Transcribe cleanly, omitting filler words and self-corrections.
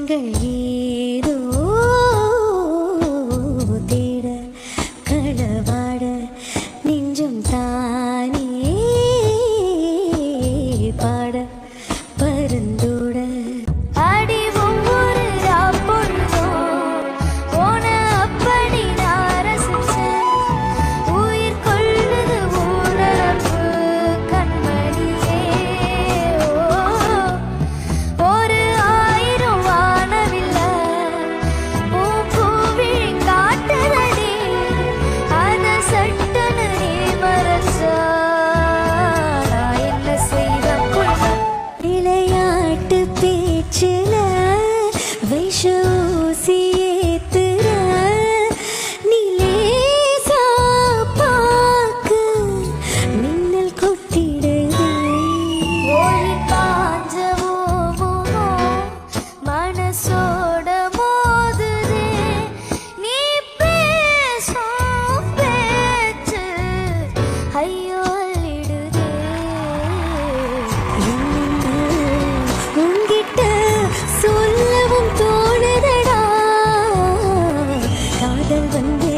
கண்கள் ஏதோ தேட களவாட நெஞ்சம் தானே பாட பருந்தோட அடி ஒவ்வொரு பொழுதும் போன அப்படி நான் ரசிச்சேன். உயிர் கொள்ளுது உணர்வு கண்மணியே. ஒரு ஆயிரம் வானவில்ல பூவிழி காட்டுதடி, அத சட்டனு நீ மறைச்சா நான் என்ன செய்வேன் கொள்ள. விளையாட்டு பேச்சுல விஷ ஊசி ஏத்துற நிலேசா பாக்கு மின்னல் கொட்டிடுது. ஒளி பாஞ்சவோ மனசோட மோதுதே, நீ பேசும் பேச்சு ஐயோ அள்ளிடுதே. உன்கிட்ட சொல்லவும் தோணுதடா, காதல் வந்து